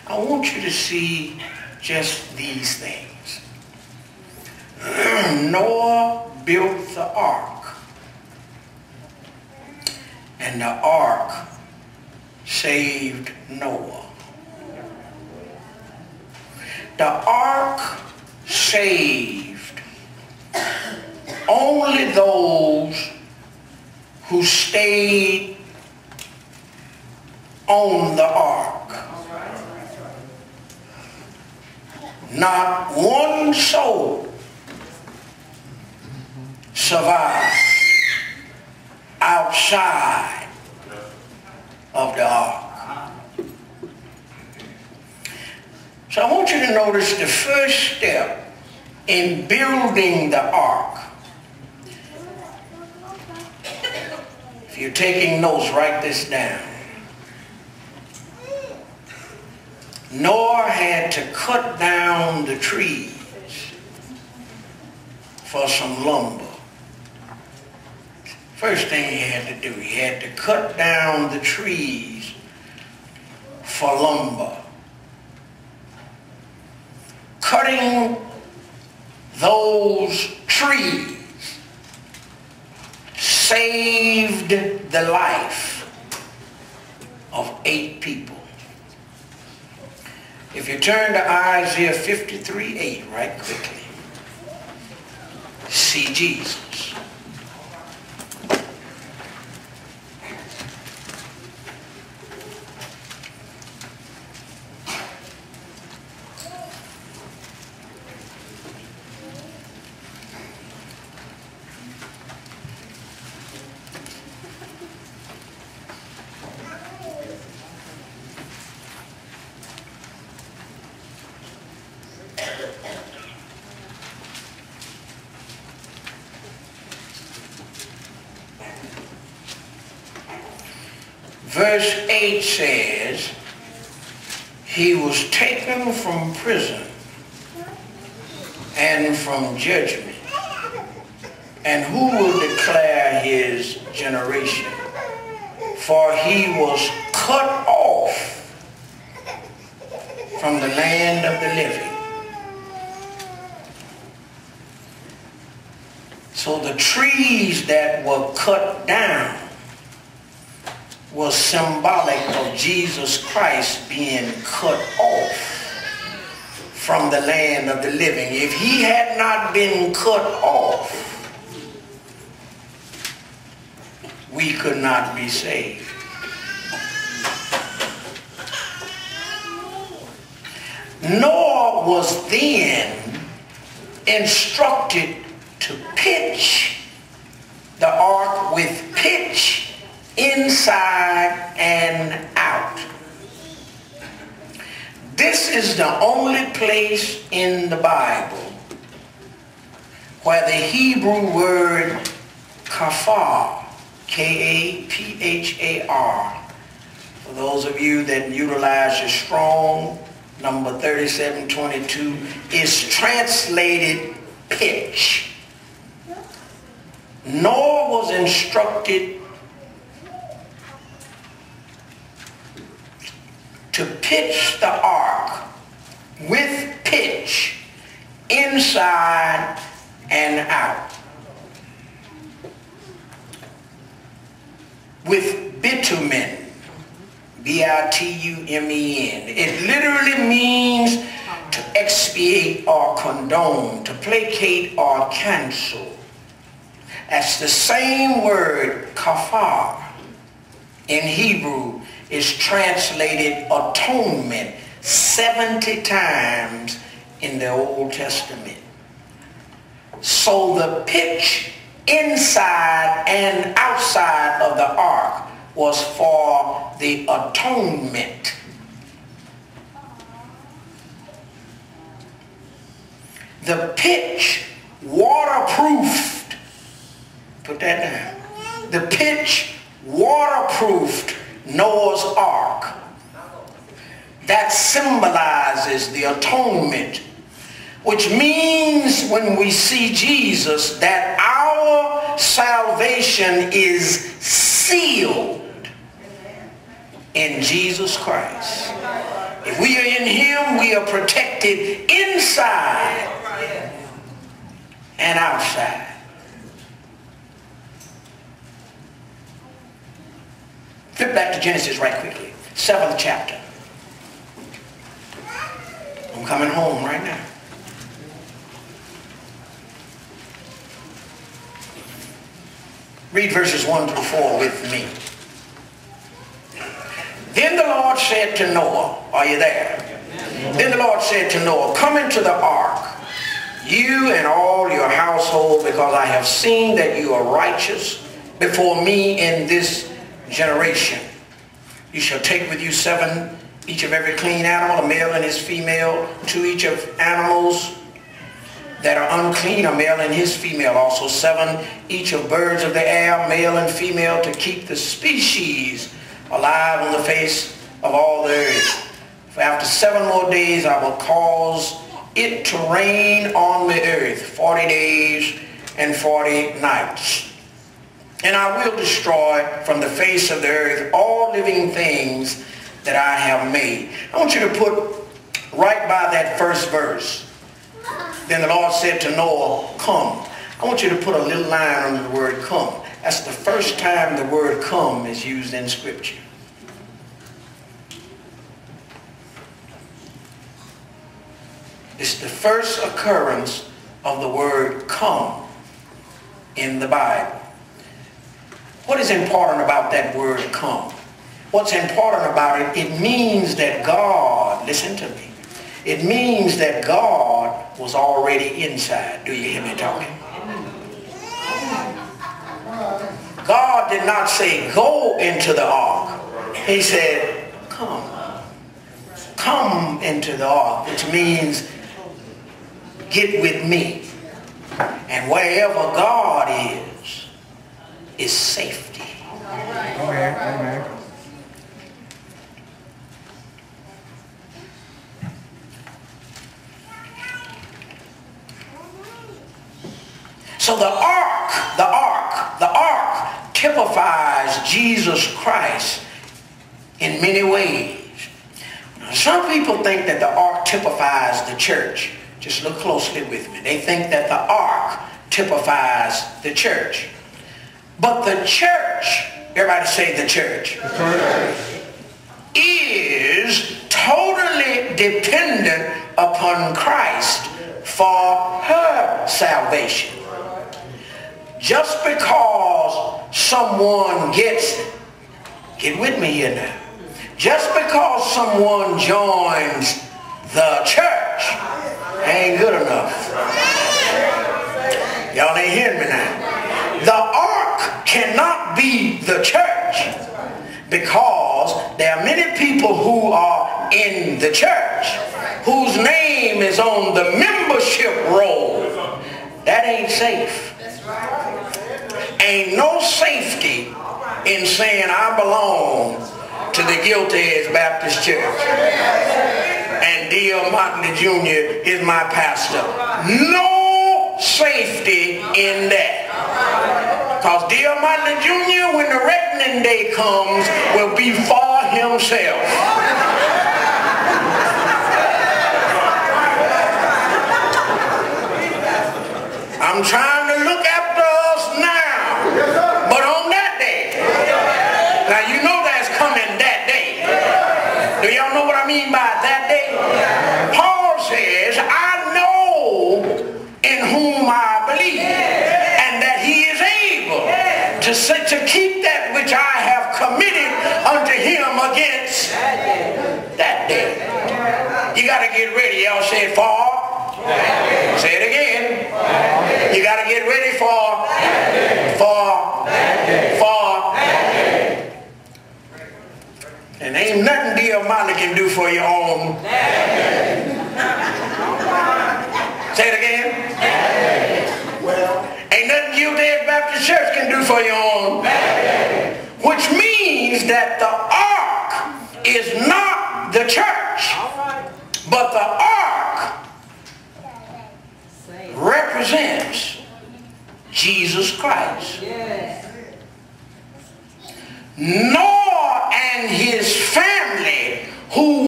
I want you to see just these things. Noah built the ark, and the ark saved Noah. The ark saved only those who stayed on the ark. Not one soul survived outside of the ark. So I want you to notice the first step in building the ark. If you're taking notes, write this down. Noah had to cut down the trees for some lumber. First thing he had to do, he had to cut down the trees for lumber. Cutting those trees saved the life of 8 people. If you turn to Isaiah 53:8 right quickly, see Jesus. Verse 8 says, he was taken from prison and from judgment. And who will declare his generation? For he was cut off from the land of the living. So the trees that were cut down was symbolic of Jesus Christ being cut off from the land of the living. If he had not been cut off, we could not be saved. Noah was then instructed to pitch the ark with pitch inside and out. This is the only place in the Bible where the Hebrew word kafar, K-A-P-H-A-R, for those of you that utilize your Strong, number 3722, is translated pitch. Noah was instructed to pitch the ark with pitch inside and out, with bitumen, B-I-T-U-M-E-N. It literally means to expiate or condone, to placate or cancel. That's the same word, kafar, in Hebrew, is translated atonement 70 times in the Old Testament. So the pitch inside and outside of the ark was for the atonement. The pitch waterproofed, put that down, the pitch waterproofed Noah's ark. That symbolizes the atonement, which means when we see Jesus that our salvation is sealed in Jesus Christ. If we are in him we are protected inside and outside. Flip back to Genesis right quickly. 7th chapter. I'm coming home right now. Read verses 1 through 4 with me. Then the Lord said to Noah, are you there? Then the Lord said to Noah, come into the ark, you and all your household, because I have seen that you are righteous before me in this generation. You shall take with you 7, each of every clean animal, a male and his female, 2 each of animals that are unclean, a male and his female, also 7 each of birds of the air, male and female, to keep the species alive on the face of all the earth. For after 7 more days I will cause it to rain on the earth 40 days and 40 nights. And I will destroy from the face of the earth all living things that I have made. I want you to put right by that first verse. Then the Lord said to Noah, come. I want you to put a little line under the word come. That's the first time the word come is used in Scripture. It's the first occurrence of the word come in the Bible. What is important about that word come? What's important about it, it means that God, listen to me, it means that God was already inside. Do you hear me talking? God did not say, go into the ark. He said, come. Come into the ark, which means get with me. And wherever God is safety. Amen. Amen. So the ark typifies Jesus Christ in many ways. Now, some people think that the ark typifies the church. Just look closely with me. They think that the ark typifies the church. But the church, everybody say the church, is totally dependent upon Christ for her salvation. Just because someone get with me here now, just because someone joins the church ain't good enough. Y'all ain't hearing me now. The ark cannot be the church because there are many people who are in the church whose name is on the membership roll. That ain't safe. Ain't no safety in saying I belong to the Gilt Baptist Church and D.L Motley Jr. is my pastor. No safety in that. Because D.L Motley Jr., when the reckoning day comes, will be for himself. I'm trying to look after us now, but on that day, now you know that's coming that day. Do y'all know what I mean by that day? Paul says, I know in whom I believe, and that he is able to keep that which I have committed unto him against that day. You got to get ready. Y'all say it for. Say it again. You got to get ready for. And ain't nothing D.L Motley can do for your own. Say it again. Ain't nothing Gilt Baptist Church can do for your own. Which means that the ark is not the church, but the ark represents Jesus Christ. Noah and his family who